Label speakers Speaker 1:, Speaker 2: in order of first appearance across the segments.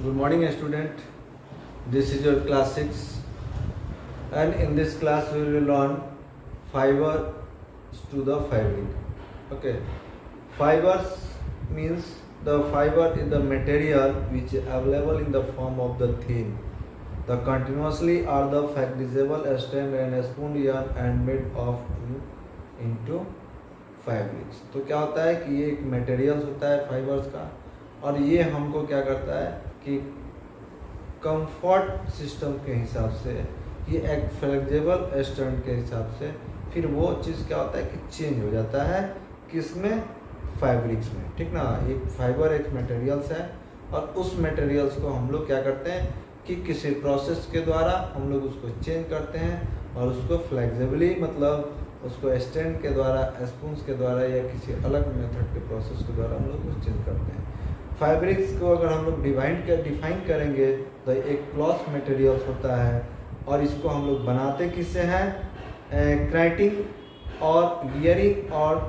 Speaker 1: Good morning, student. This is your class 6, and in this class we will learn fibers to the fabric. Okay, fibers means the fiber is the material which is available in the form of the thin, the continuously or the flexible strand and spoon yarn and made of into fabrics. तो क्या होता है कि ये एक materials होता है fibres का, और ये हमको क्या करता है कि कंफर्ट सिस्टम के हिसाब से, ये एक फ्लेक्सिबल स्ट्रैंड के हिसाब से फिर वो चीज़ क्या होता है कि चेंज हो जाता है किसमें, फैब्रिक्स में। ठीक ना, एक फाइबर एक मटेरियल्स है और उस मटेरियल्स को हम लोग क्या करते हैं कि किसी प्रोसेस के द्वारा हम लोग उसको चेंज करते हैं और उसको फ्लेक्सिबली मतलब उसको स्टैंड के द्वारा, स्पून्स के द्वारा या किसी अलग मेथड के प्रोसेस के द्वारा हम लोग उसको चेंज करते हैं। फैब्रिक्स को अगर हम लोग डिफाइन करेंगे तो एक क्लॉथ मटेरियल्स होता है और इसको हम लोग बनाते किससे हैं, क्राइटिंग और वियरिंग और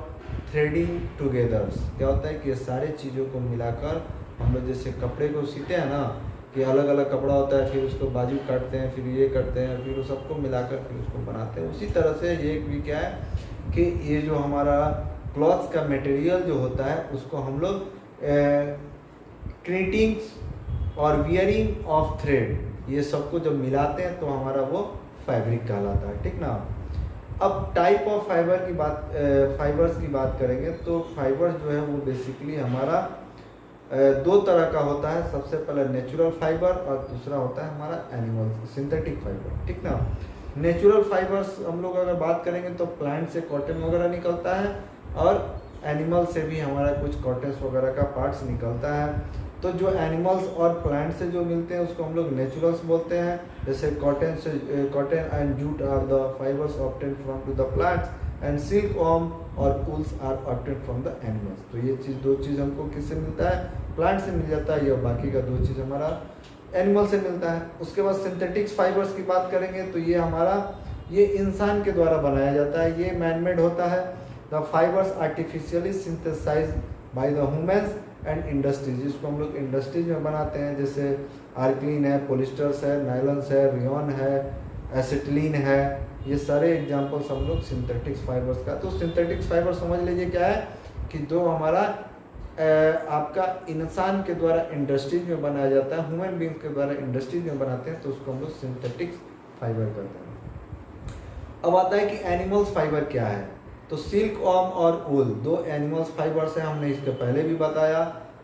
Speaker 1: थ्रेडिंग टुगेदर्स। क्या होता है कि ये सारे चीज़ों को मिलाकर हम लोग जैसे कपड़े को सीते हैं ना, कि अलग अलग कपड़ा होता है, फिर उसको बाजू काटते हैं, फिर ये करते हैं, फिर वो सबको मिलाकर फिर उसको बनाते हैं। उसी तरह से ये भी क्या है कि ये जो हमारा क्लॉथ्स का मटेरियल जो होता है उसको हम लोग क्रीटिंग्स और वियरिंग ऑफ थ्रेड, ये सबको जब मिलाते हैं तो हमारा वो फैब्रिक कहलाता है। ठीक ना। अब टाइप ऑफ फाइबर की बात, फाइबर्स की बात करेंगे तो फाइबर्स जो है वो बेसिकली हमारा दो तरह का होता है। सबसे पहले नेचुरल फाइबर और दूसरा होता है हमारा एनिमल सिंथेटिक फाइबर। ठीक ना। नेचुरल फाइबर्स हम लोग अगर बात करेंगे तो प्लांट से कॉटन वगैरह निकलता है और एनिमल से भी हमारा कुछ कॉटन्स वगैरह का पार्ट्स निकलता है। तो जो एनिमल्स और प्लांट से जो मिलते हैं उसको हम लोग नेचुरल्स बोलते हैं। जैसे कॉटन से, cotton and jute are the fibres obtained from to the plants and silkworm or wools are obtained from the animals. तो ये चीज़ दो चीज़ हमको किससे मिलता है, प्लांट से मिल जाता है, या बाकी का दो चीज़ हमारा एनिमल से मिलता है। उसके बाद सिंथेटिक्स फाइबर्स की बात करेंगे तो ये हमारा ये इंसान के द्वारा बनाया जाता है, ये मैनमेड होता है। The fibres artificially synthesise by the humans and industries, जिसको हम लोग इंडस्ट्रीज में बनाते हैं, जैसे आर्कलिन है, पोलिस्टर्स है, नायलन्स है, रेयॉन है, एसिटिलीन है, ये सारे एग्जांपल्स हम लोग सिंथेटिक्स फाइबर्स का। तो सिंथेटिक्स फाइबर समझ लीजिए क्या है कि जो हमारा आपका इंसान के द्वारा इंडस्ट्रीज में बनाया जाता है, ह्यूमन बींग के द्वारा इंडस्ट्रीज में बनाते हैं, तो उसको हम लोग सिंथेटिक्स फाइबर कहते हैं। अब आता है कि एनिमल्स फाइबर क्या है। तो सिल्क वॉर्म और वूल दो एनिमल्स फाइबर्स हैं, हमने इसके पहले भी बताया।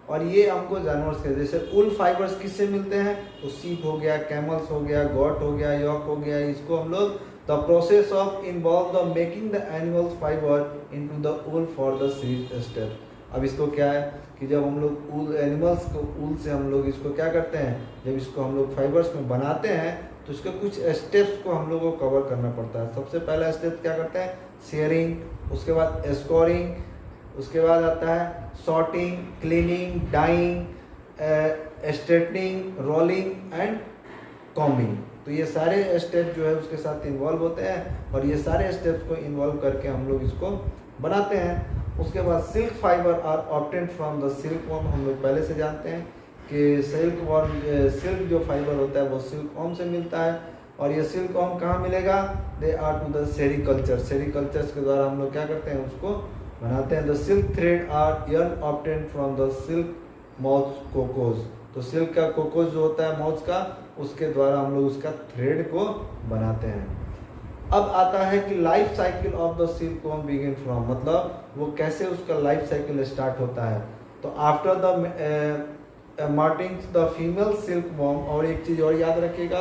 Speaker 1: और ये हमको जानवर्स के, जैसे वूल फाइबर्स किससे मिलते हैं, तो सीप हो गया, कैमल्स हो गया, गॉट हो गया, यॉक हो गया। इसको हम लोग the process of involve the making the animals fibre into the wool for the seed step. अब इसको क्या है कि जब हम लोग वूल एनिमल्स को वूल से हम लोग इसको क्या करते हैं, जब इसको हम लोग फाइबर्स में बनाते हैं तो इसके कुछ स्टेप्स को हम लोग को कवर करना पड़ता है। सबसे पहला स्टेप क्या करते हैं, शेयरिंग, उसके बाद स्कोरिंग, उसके बाद आता है sorting, cleaning, dyeing, straightening, rolling and combing. तो ये सारे स्टेप जो है उसके साथ इन्वॉल्व होते हैं और ये सारे स्टेप्स को इन्वॉल्व करके हम लोग इसको बनाते हैं। उसके बाद silk fibre are obtained from the silk worm. हम लोग पहले से जानते हैं कि सिल्क जो फाइबर होता है वो सिल्क वॉर्म से मिलता है। और ये सिल्क वॉर्म कहाँ मिलेगा, they are to the sericulture, sericultures के द्वारा हम लोग क्या करते हैं उसको बनाते हैं। The silk thread or yarn obtained from the silk moth cocoons. तो सिल्क का कोकोज जो होता है माउथ का, उसके द्वारा हम लोग उसका थ्रेड को बनाते हैं। अब आता है कि life cycle of the silk warm begin from, मतलब वो कैसे उसका लाइफ साइकिल स्टार्ट होता है। तो after the morning the female silk worm, और एक चीज़ और याद रखिएगा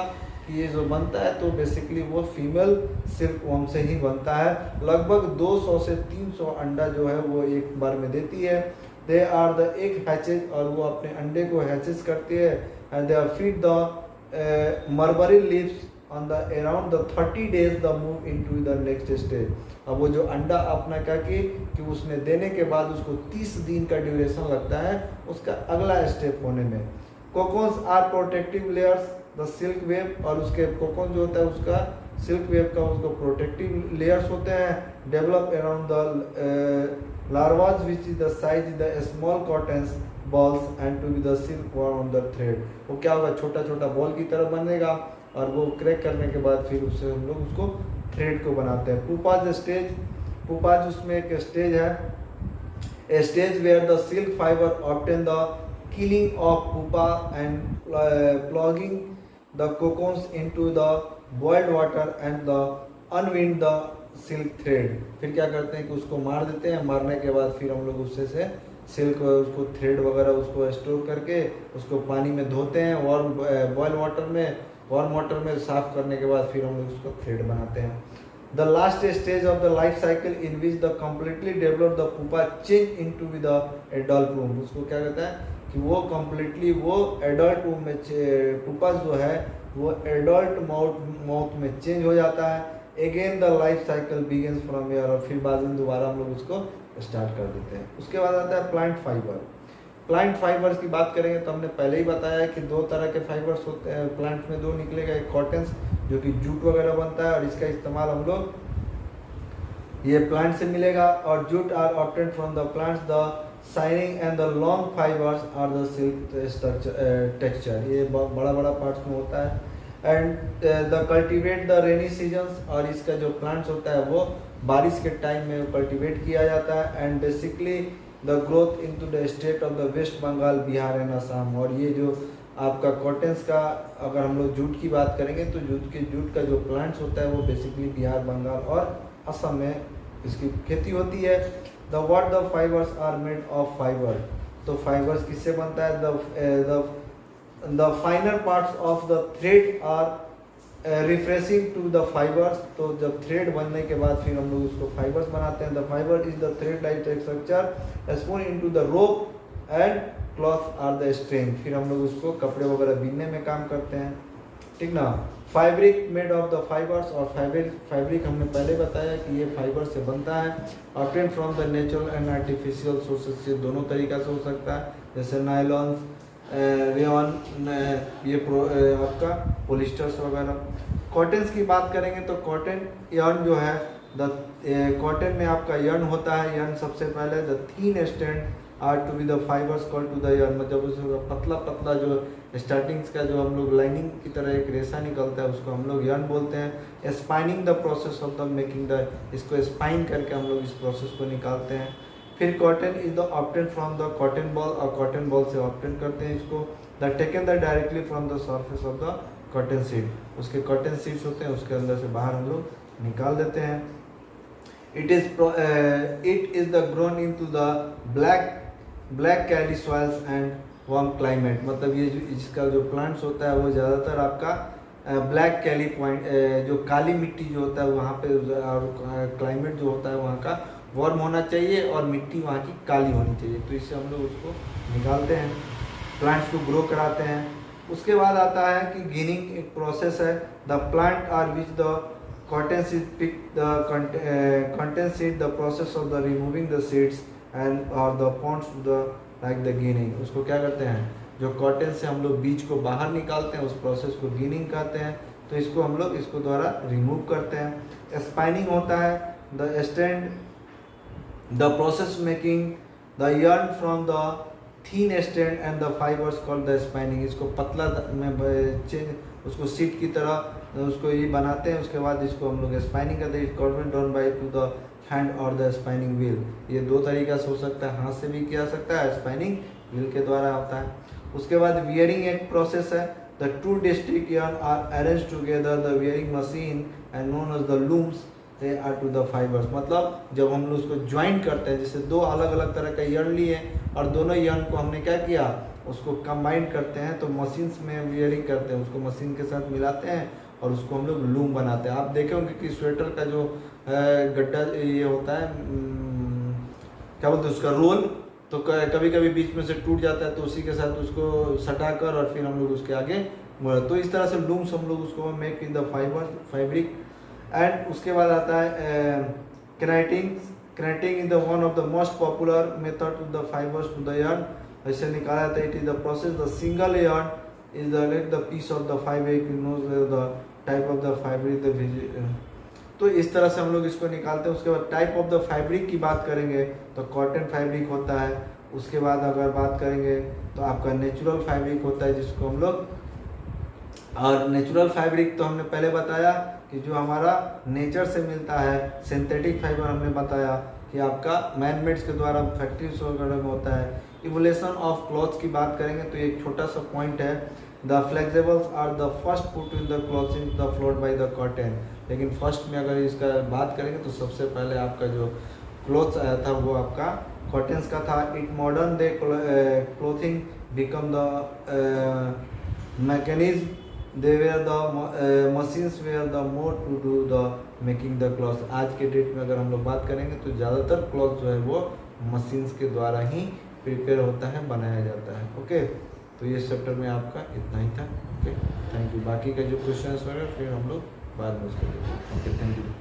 Speaker 1: कि ये जो बनता है तो बेसिकली वो फीमेल सिल्क वॉर्म से ही बनता है। लगभग 200 से 300 अंडा जो है वो एक बार में देती है। They are the egg hatches, और वो अपने अंडे को हैचेज करती है and they are feed the mulberry leaves on the around the 30 days the move into the next stage. अब वो जो अंडा अपना क्या कि उसने देने के बाद उसको 30 दिन का ड्यूरेशन लगता है उसका अगला स्टेप होने में। Cocoons are protective layers the silk web, और उसके कोकोन जो होता है उसका सिल्क वेब का उसको प्रोटेक्टिव लेयर्स होते हैं। Develop around the larvas which is the size the small cottons balls and to be the silk worm on the thread। वो क्या होगा, छोटा छोटा बॉल की तरह बनेगा और वो क्रैक करने के बाद फिर उससे हम लोग उसको थ्रेड को बनाते हैं। पुपाज स्टेज, पुपाज उसमें एक स्टेज है, a stage where the silk fiber obtain the killing of pupa and plugging the cocoons into the boiled water and the unwind the silk thread। फिर क्या करते हैं कि उसको मार देते हैं, मारने के बाद फिर हम लोग उससे से सिल्क उसको थ्रेड वगैरह उसको स्टोर करके उसको पानी में धोते हैं, वार्म बॉयल वाटर में साफ करने के बाद फिर हम लोग उसको थ्रेड बनाते हैं। The last stage of the life cycle in which the completely developed the pupa change into the adult womb। उसको क्या कहते हैं कि वो completely वो adult womb में pupa जो है वो adult mouth में change हो जाता है। Again the life cycle begins from here और फिर बाद में दोबारा हम लोग उसको स्टार्ट कर देते हैं। उसके बाद आता है प्लांट फाइबर। प्लांट फाइबर्स की बात करेंगे तो हमने पहले ही बताया है कि दो तरह के फाइबर्स होते हैं प्लांट में, दो निकलेगा, एक कॉटन्स जो कि जूट वगैरह बनता है और इसका इस्तेमाल हम लोग ये प्लांट से मिलेगा, और jute are obtained from the plants, the shining and the long fibres are the silk structure texture. ये बड़ा बड़ा पार्ट्स में होता है। And the cultivate the rainy seasons, और इसका जो प्लांट्स होता है वो बारिश के टाइम में कल्टिवेट किया जाता है। And basically the growth into the state of the West Bengal, Bihar and Assam. और ये जो आपका कॉटन्स का अगर हम लोग जूट की बात करेंगे तो जूट का जो प्लांट्स होता है वो बेसिकली बिहार, बंगाल और असम में इसकी खेती होती है। The what the fibres are made of fibre, तो फाइबर्स किससे बनता है, the finer parts of the thread are refreshing to the fibres. तो जब थ्रेड बनने के बाद फिर हम लोग उसको फाइबर्स बनाते हैं। The fibre is the thread like structure spun into the rope and cloth or the string. फिर हम लोग उसको कपड़े वगैरह बीनने में काम करते हैं, ठीक ना। Fabric made of the fibres, और फैब्रिक हमने पहले बताया कि ये फाइबर से बनता है। Obtain from the natural and artificial sources से दोनों तरीका से हो सकता है, जैसे नायलॉन्स, रेयन, ये आपका पोलिस्टर्स वगैरह। कॉटन्स की बात करेंगे तो कॉटन यर्न जो है, द कॉटन में आपका यर्न होता है। यर्न सबसे पहले the thin stand are to be the fibres called to the yarn, मतलब उसका पतला पतला जो स्टार्टिंग्स का जो हम लोग लाइनिंग की तरह एक रेशा निकलता है उसको हम लोग यर्न बोलते हैं। Spinning the process of the making the, इसको स्पाइन करके हम लोग इस प्रोसेस को निकालते हैं। फिर cotton is the obtain from the cotton ball, और कॉटन बॉल से ऑब्टेन करते हैं इसको। The taken the directly from the surface of the cotton seed, उसके कॉटन सीड्स होते हैं उसके अंदर से बाहर हम लोग निकाल देते हैं। It is the grown in to the black clayey soils and warm climate, मतलब ये जो इसका जो प्लांट्स होता है वो ज़्यादातर आपका ब्लैक कैली पॉइंट जो काली मिट्टी जो होता है वहाँ पे, और क्लाइमेट जो होता है वहाँ का वार्म होना चाहिए और मिट्टी वहाँ की काली होनी चाहिए, तो इससे हम लोग उसको निकालते हैं, प्लांट्स को ग्रो कराते हैं। उसके बाद आता है कि गिनिंग एक प्रोसेस है। The plant are which the cotton seed pick the content seed, the process of the removing the seeds and और the ponds to the like the ginning. उसको क्या करते हैं, जो कॉटन से हम लोग बीज को बाहर निकालते हैं उस प्रोसेस को गिनिंग कहते हैं, तो इसको हम लोग इसको द्वारा रिमूव करते हैं। स्पाइनिंग होता है the stand the process making the yarn from the thin stand and the fibres called the spinning. इसको पतला में उसको सीट की तरह उसको ये बनाते हैं, उसके बाद इसको हम लोग स्पाइनिंग करते हैं। Government done by two the hand और द स्पाइनिंग व्हील, ये दो तरीका से हो सकता है, हाथ से भी किया सकता है, स्पाइनिंग व्हील के द्वारा होता है। उसके बाद वियरिंग एक प्रोसेस है। The two distinct yarn are arrange together the weaving machine and known as the looms they are to the fibres, मतलब जब हम लोग उसको ज्वाइन करते हैं, जैसे दो अलग अलग तरह का yarn लिए और दोनों yarn को हमने क्या किया, उसको कंबाइन करते हैं, तो मशीन्स में वियरिंग करते हैं, उसको मशीन के साथ मिलाते हैं और उसको हम लोग लूम बनाते हैं। आप देखे होंगे कि स्वेटर का जो गड्ढा ये होता है, क्या बोलते हैं उसका रोल, तो कभी कभी बीच में से टूट जाता है, तो उसी के साथ उसको सटाकर और फिर हम लोग उसके आगे, तो इस तरह से लूम्स हम लोग उसको make in the fabric. And उसके बाद आता है creating is the one of the most popular method to the fibers to the yarn। ऐसे निकाला जाता है, it is the process the single yarn is the let the piece of the fabric knows the type of the fabric, तो इस तरह से हम लोग इसको निकालते हैं। उसके बाद टाइप ऑफ द फैब्रिक की बात करेंगे तो कॉटन फैब्रिक होता है, उसके बाद अगर बात करेंगे तो आपका नेचुरल फैब्रिक होता है जिसको हम लोग, और नेचुरल फैब्रिक तो हमने पहले बताया कि जो हमारा नेचर से मिलता है। सिंथेटिक फाइबर हमने बताया कि आपका मैनमेड्स के द्वारा फैक्ट्रीज वगैरह में होता है। इवोल्यूशन ऑफ क्लॉथ्स की बात करेंगे तो एक छोटा सा पॉइंट है, the flexibles are the first put in the clothes in the float by the cotton. लेकिन फर्स्ट में अगर इसका बात करेंगे तो सबसे पहले आपका जो क्लॉथ्स आया था वो आपका कॉटन्स का था। It modern day clothing become the mechanism, they were the machines were the more to do the making the clothes। आज के डेट में अगर हम लोग बात करेंगे तो ज़्यादातर क्लॉथ जो है वो मशीन्स के द्वारा ही प्रिपेयर होता है, बनाया जाता है। ओके, तो ये चैप्टर में आपका इतना ही था। Okay, thank you. बाकी का जो क्वेश्चंस वगैरह फिर हम लोग बाद में उसको देखेंगे। Okay, thank you.